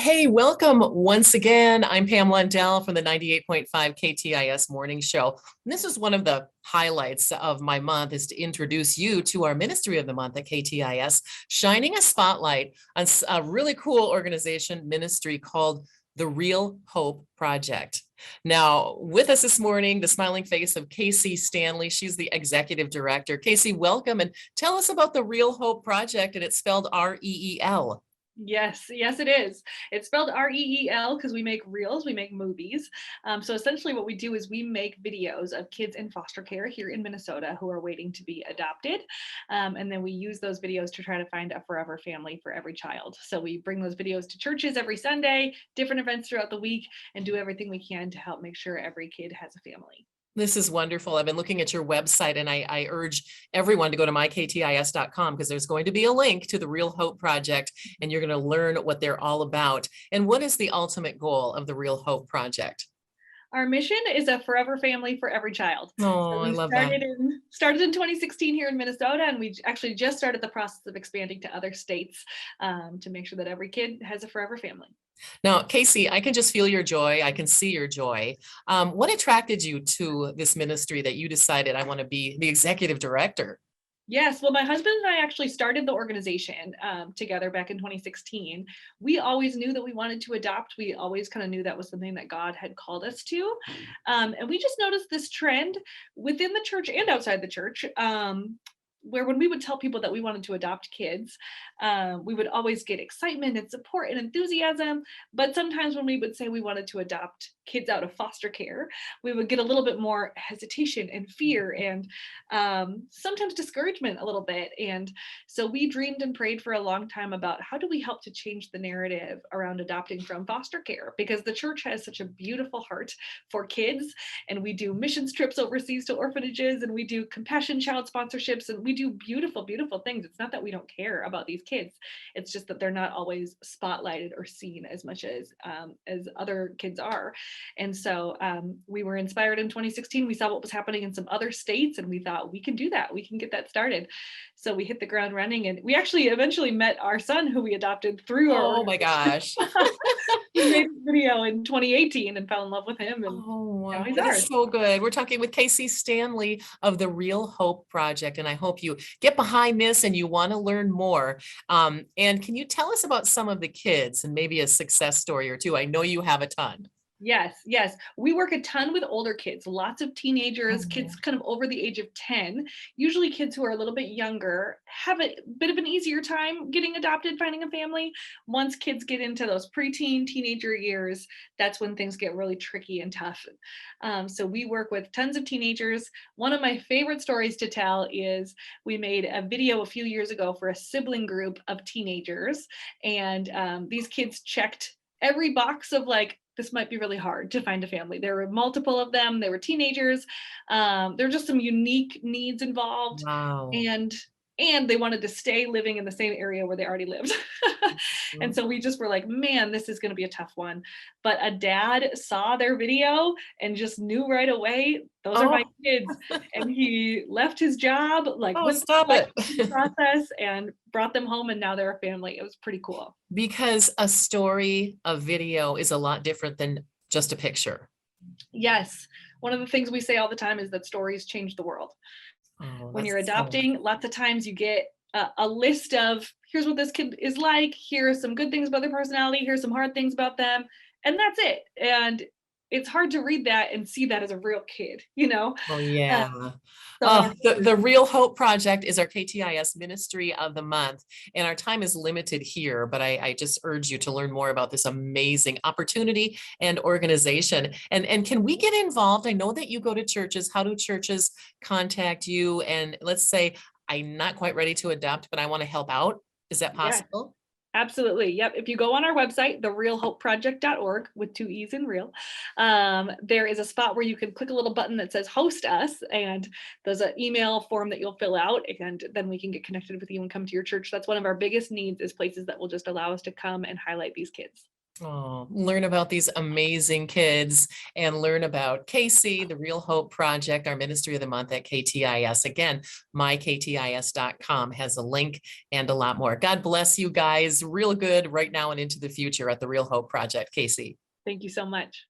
Hey, welcome once again. I'm Pam Lundell from the 98.5 KTIS Morning Show. And this is one of the highlights of my month is to introduce you to our Ministry of the Month at KTIS, shining a spotlight on a really cool organization ministry called the Real Hope Project. Now, with us this morning, the smiling face of Casey Stanley. She's the executive director. Casey, welcome and tell us about the Real Hope Project, and it's spelled REEL. Yes, it is. It's spelled REEL because we make reels, we make movies. So essentially what we do is we make videos of kids in foster care here in Minnesota who are waiting to be adopted. And then we use those videos to try to find a forever family for every child. So we bring those videos to churches every Sunday, different events throughout the week, and do everything we can to help make sure every kid has a family. This is wonderful. I've been looking at your website and I urge everyone to go to myktis.com because there's going to be a link to the Real Hope Project and you're going to learn what they're all about. And what is the ultimate goal of the Real Hope Project? Our mission is a forever family for every child. Oh, So I we love that. started in 2016 here in Minnesota, and we actually just started the process of expanding to other states to make sure that every kid has a forever family. Now, Casey, I can just feel your joy. I can see your joy. What attracted you to this ministry that you decided I want to be the executive director? Yes, well, my husband and I actually started the organization together back in 2016. We always knew that we wanted to adopt. We always kind of knew that was something that God had called us to. And we just noticed this trend within the church and outside the church. Where when we would tell people that we wanted to adopt kids, we would always get excitement and support and enthusiasm. But sometimes when we would say we wanted to adopt kids out of foster care, we would get a little bit more hesitation and fear and sometimes discouragement a little bit. And so we dreamed and prayed for a long time about how do we help to change the narrative around adopting from foster care, because the church has such a beautiful heart for kids, and we do missions trips overseas to orphanages, and we do compassion child sponsorships, and we do beautiful, beautiful things. It's not that we don't care about these kids. It's just that they're not always spotlighted or seen as much as other kids are. And so we were inspired in 2016. We saw what was happening in some other states, and we thought we can do that. We can get that started. So we hit the ground running, and we actually eventually met our son, who we adopted through our Oh my organization. gosh. We made a video in 2018 and fell in love with him, and Oh, now wow. he's That is ours. so good. We're talking with Casey Stanley of the Real Hope Project, and I hope you get behind this and you want to learn more. And can you tell us about some of the kids and maybe a success story or two? I know you have a ton. Yes. We work a ton with older kids, lots of teenagers, Oh, kids kind of over the age of 10. Usually kids who are a little bit younger have a bit of an easier time getting adopted, finding a family. Once kids get into those preteen, teenager years, that's when things get really tricky and tough. So we work with tons of teenagers. One of my favorite stories to tell is we made a video a few years ago for a sibling group of teenagers, and these kids checked every box of like, this might be really hard to find a family. There were multiple of them. They were teenagers. There were just some unique needs involved, wow. and they wanted to stay living in the same area where they already lived. And so we just were like, man, this is going to be a tough one. But a dad saw their video and just knew right away, those are my Oh, kids. And he left his job, like oh, went through stop the it. licensing process and brought them home, and now they're a family. It was pretty cool. Because a story, a video is a lot different than just a picture. Yes. One of the things we say all the time is that stories change the world. Oh, When that's you're so. adopting, lots of times you get a list of, here's what this kid is like, here are some good things about their personality, here's some hard things about them, and that's it. And it's hard to read that and see that as a real kid, you know? Oh, Uh, yeah. so Oh, our the Real Hope Project is our KTIS Ministry of the Month, and our time is limited here, but I just urge you to learn more about this amazing opportunity and organization. And can we get involved? I know that you go to churches. How do churches contact you? And let's say I'm not quite ready to adopt, but I want to help out. Is that yeah, possible? absolutely. Yep. If you go on our website, therealhopeproject.org with two E's in real, there is a spot where you can click a little button that says host us, and there's an email form that you'll fill out, and then we can get connected with you and come to your church. That's one of our biggest needs, is places that will just allow us to come and highlight these kids. Oh, learn about these amazing kids and learn about Casey, the Real Hope Project, our Ministry of the Month at KTIS. Again, myktis.com has a link and a lot more. God bless you guys. Real good right now and into the future at the Real Hope Project. Casey. Thank you so much.